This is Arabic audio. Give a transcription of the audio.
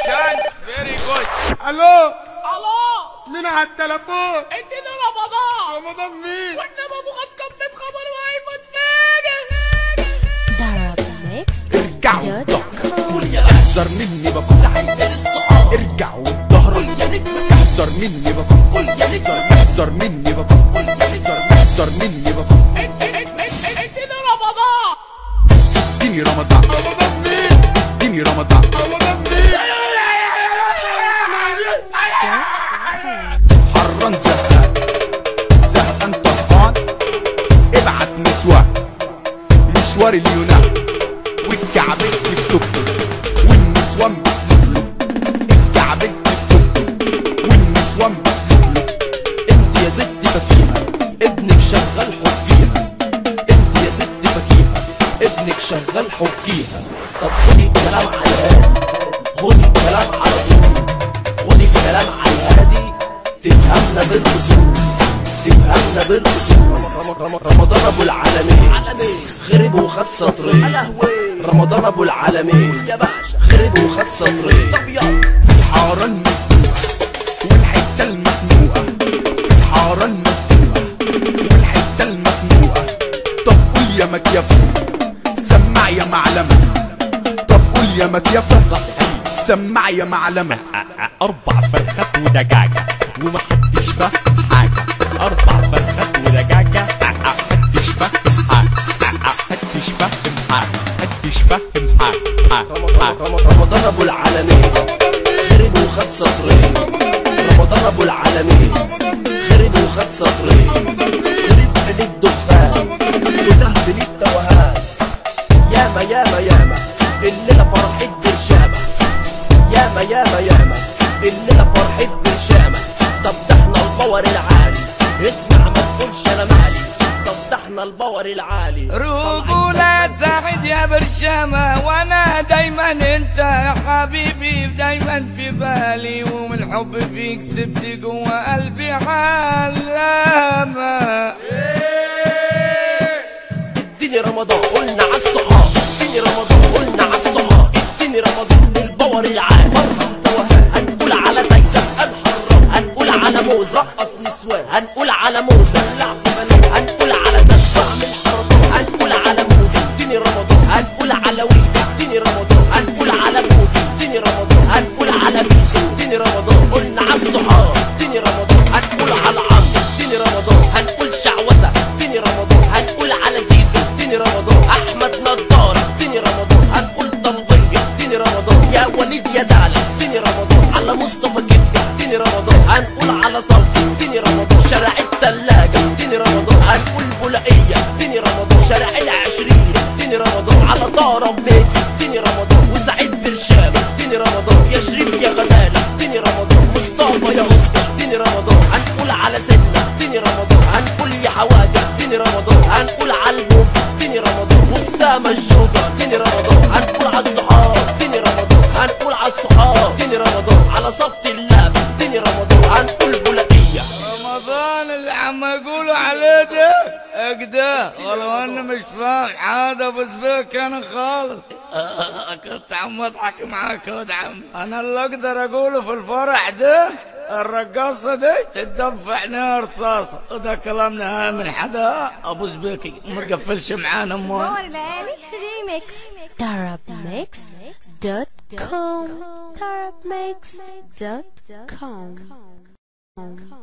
اكشن فيري جود. الو الو مين على التليفون؟ اديني رمضان. رمضان مين؟ والنبي ابو غد كملت خبر وهيموت فاجئ. قول يا احذر مني بكون عيل الصحاب. ارجع والظهر قول يا نجم احذر مني بكون. قول يا نجم احذر مني بكون. قول يا نجم احذر مني بكون. اديني رمضان. اديني رمضان. رمضان مين؟ اديني رمضان. رمضان مين؟ حران زهقان زهقان طهقان. ابعت نسوان مشوار اليونان والكعبين في توك والنسوان بتلوك. الكعبين في توك والنسوان بتلوك. انت يا ست فكيهة ابنك شغال حكيها. انت يا ست فكيهة ابنك شغال حكيها. طب خدي الكلام على الهادي. خدي الكلام على طول. خدي الكلام على الهادي. تفهمنا بالاصول. تفهمنا بالاصول. رمضان ابو العالمين خرب وخد سطرين. رمضان ابو العالمين يا باشا خرب وخد سطرين. طب يلا في الحاره المسدوقه والحته المخنوقه. في الحاره المسدوقه والحته المخنوقه. طب قول يا مكيفه سمع يا معلمه. طب قول يا مكيفه سمع يا معلمه. 4 فرخات ودجاجة ومحدش فاهم حاجة. 4 فرخات ودجاجة محدش فاهم حاجة. محدش فاهم حاجة. محدش فاهم حاجة. رمضان ابو العالمين خرب وخد سطرين. رمضان ابو العالمين خرب وخد سطرين. خرب من الدخان وتهبل التوهان. ياما ياما ياما الليلة فرحة برشامة. ياما ياما ياما الليلة فرحة برشامة. طب ده احنا الباور العالي. اسمع ما تقولش انا مالي. طب ده احنا الباور العالي. رجولة سعيد يا برشامة وانا دايما انت يا حبيبي دايما في بالي. ومن الحب فيك سبت جوا قلبي علامة. اديني رمضان قلنا عالصحاب. اديني رمضان قلنا عالصحاب. اديني رمضان الباور العالي. مرهم توهان هنقول على تايسون. هنحرم هنقول على موز. رقص نسوان هنقول على موز. دلع في بنات هنقول على زن. بعمل حركات هنقول على مود. اديني رمضان هنقول على ويد. اديني رمضان هنقول على مود. اديني رمضان هنقول على بيسو. اديني رمضان قلنا عالصحاب. اديني رمضان هنقول على عمرو. اديني رمضان هنقول شعوذة. اديني رمضان هنقول على زيزو. اديني رمضان احمد نضارة. اديني رمضان هنقول طلبية. اديني رمضان يا وليد يا دالة. اديني رمضان على مصطفى كده. اديني رمضان هنقول على صلفي. اديني رمضان شارع التلاجة. اديني رمضان هنقول بولقية. اديني رمضان شارع العشرين. اديني رمضان على طارة ميكس. اديني رمضان وسعيد برشام. اديني رمضان يا شريف يا غزالة. اديني رمضان مصطفى يا اوسكار. اديني رمضان هنقول على سنة. اديني رمضان هنقول يا حواجة. اديني رمضان هنقول على الموت. اديني رمضان واسامة الشوكة. اديني رمضان هنقول على الصحاب. اديني رمضان هنقول على الصحاب. اديني رمضان على صفة اللعب. اديني رمضان هنقول بولقية. رمضان اللي عم يقولوا عليه ده اكده ولو انا مش فاهم حاجه بس بيك انا خالص. كنت عم اضحك معاك يا ولد عم. انا اللي اقدر اقوله في الفرح ده الرقاصه دي تدب في عينيها رصاصه. وده كلام نهائي من حدا ابو زبيكي ما تقفلش معانا امال. باور العالي ريميكس. Tarabmixed.com. Tarabmixed.com.